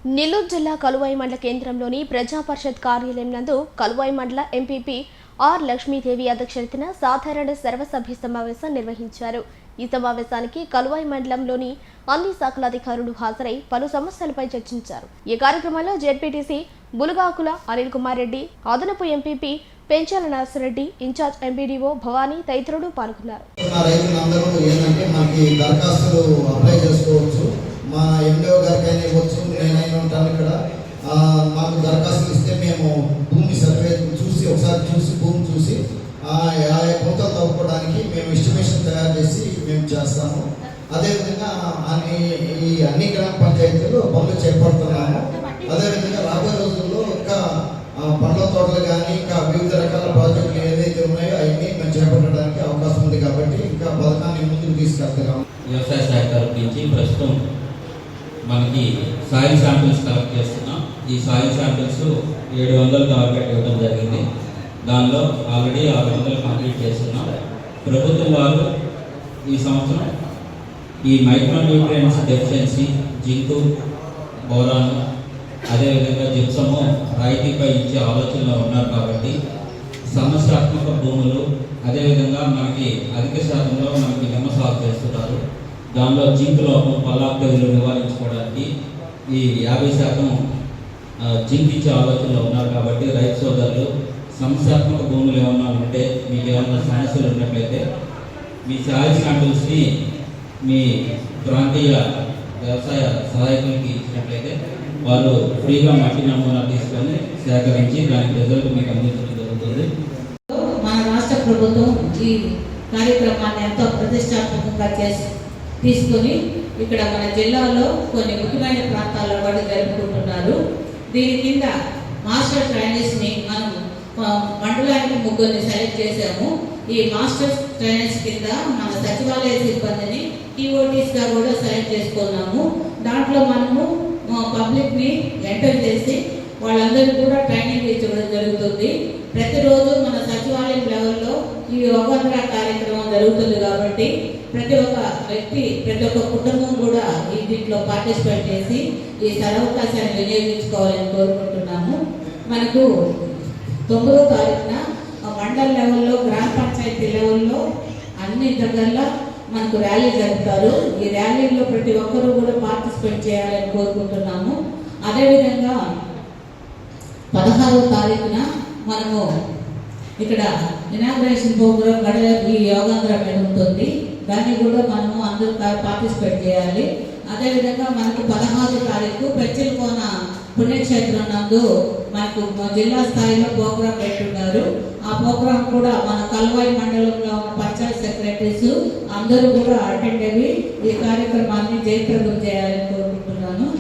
నెల్లూరు జిల్లా కలువాయి మండల కేంద్రంలోని ప్రజా పరిషత్ కార్యాలయం నందు కలువాయి మండల ఎంపీపీ ఆర్ లక్ష్మీదేవి అధ్యక్షతన సాధారణ సర్వసభ్య సమావేశం నిర్వహించారు. ఈ సమావేశానికి కలువాయి మండలంలోని అన్ని శాఖల అధికారులు హాజరై పలు సమస్యలపై చర్చించారు. ఈ కార్యక్రమంలో జెడ్పీటీసీ బులుగాకుల అనిల్ కుమార్ రెడ్డి, అదనపు MPP Penchala Narsireddy, in charge MPDO Bhavani తదితరులు పాల్గొన్నారు. మా ఎండో గారికైనా ఇవ్వచ్చు, నేనైనా ఉంటాను ఇక్కడ. మాకు దరఖాస్తులు ఇస్తే మేము భూమి సర్వే చూసి భూమి చూసి కొంతలు తవ్వుకోవడానికి మేము ఎస్టిమేషన్ తయారు చేసి మేము చేస్తాము. అదేవిధంగా ఈ అన్ని గ్రామ పంచాయతీలు పనులు చేపడుతున్నాము. అదేవిధంగా రాబోయే రోజుల్లో ఇంకా పండ్ల తోటలు కానీ ఇంకా వివిధ రకాల ప్రాజెక్టులు ఏదైతే ఉన్నాయో అవన్నీ మేము చేపట్టడానికి అవకాశం ఉంది. కాబట్టి ఇంకా పథకాన్ని ముందుకు తీసుకెళ్తున్నాము. వ్యవసాయ శాఖ తరఫు నుంచి ప్రస్తుతం మనకి సాయిల్ శాంపిల్స్ కలెక్ట్ చేస్తున్నాం. ఈ సాయిల్ శాంపిల్స్ 700 టార్గెట్ ఇవ్వడం జరిగింది. దానిలో ఆల్రెడీ 600 కంప్లీట్ చేస్తున్నాం. ప్రభుత్వం వారు ఈ సంవత్సరం ఈ మైక్రోన్యూట్రియన్స్ డెఫిషియన్సీ, జింకు, బోరాను, అదేవిధంగా జిప్సము రాయితీపై ఇచ్చే ఆలోచనలో ఉన్నారు. కాబట్టి సమస్యాత్మక భూములు, అదేవిధంగా మనకి అధిక శాతంలో మనకి నిమ్మ సాగు చేస్తున్నారు. దానిలో జింక్ లోపం, పల్లాకు తెగులు నివారించుకోవడానికి ఈ 50% జింక్ ఇచ్చే ఆలోచనలో ఉన్నారు. కాబట్టి రైతు సోదరులు సమస్యాత్మక భూములు ఏమన్నా ఉంటే, మీకు ఏమన్నా సమస్యలు ఉన్నట్లయితే మీ సాయిల్ శాంపిల్స్ని మీ ప్రాంతీయ వ్యవసాయ సహాయకులకి ఇచ్చినట్లయితే వాళ్ళు ఫ్రీగా మట్టి నమూనా తీసుకొని సేకరించి దానికి రిజల్ట్ మీకు అందించడం జరుగుతుంది. మన రాష్ట్ర ప్రభుత్వం ఈ కార్యక్రమాన్ని ఎంతో ప్రతిష్టాత్మకంగా తీసుకొని ఇక్కడ మన జిల్లాలో కొన్ని ముఖ్యమైన ప్రాంతాల్లో కూడా జరుపుకుంటున్నారు. దీని కింద మాస్టర్ ట్రైనర్స్ని మనం మండలానికి 3 సెలెక్ట్ చేశాము. ఈ మాస్టర్ ట్రైనర్స్ కింద మన సచివాలయ సిబ్బందిని టీఓటీస్గా కూడా సెలెక్ట్ చేసుకున్నాము. దాంట్లో మనము పబ్లిక్ని ఎంటర్ చేసి వాళ్ళందరికీ కూడా ట్రైనింగ్ ఇచ్చడం జరుగుతుంది. ప్రతిరోజు మన సచివాలయం లెవెల్లో ఈ యోగాంధ్ర కార్యక్రమం జరుగుతుంది. కాబట్టి ప్రతి ఒక్క వ్యక్తి, ప్రతి ఒక్క కుటుంబం కూడా ఈ దీంట్లో పార్టిసిపేట్ చేసి ఈ సదవకాశాన్ని వినియోగించుకోవాలని కోరుకుంటున్నాము. మనకు 9వ తారీఖున మండల లెవెల్లో, గ్రామ పంచాయతీ లెవెల్లో అన్ని దగ్గరలో మనకు ర్యాలీ జరుపుతారు. ఈ ర్యాలీలో ప్రతి ఒక్కరూ కూడా పార్టిసిపేట్ చేయాలని కోరుకుంటున్నాము. అదేవిధంగా 16వ తారీఖున మనము ఇక్కడ ఇనాగ్రేషన్ ప్రోగ్రామ్ ఈ యోగాంధ్ర మీద ఉంటుంది. దాన్ని కూడా మనము అందరూ పార్టిసిపేట్ చేయాలి. అదేవిధంగా మనకు 16వ తారీఖు పెచ్చిలకోన పుణ్యక్షేత్రం నందు మనకు జిల్లా స్థాయిలో ప్రోగ్రాం పెట్టున్నారు. ఆ ప్రోగ్రాం కూడా మన కలువాయి మండలంలో ఉన్న పంచాయత్ సెక్రటరీస్ అందరూ కూడా అటెండ్ అయ్యి ఈ కార్యక్రమాన్ని జయప్రదం చేయాలని కోరుకుంటున్నాను.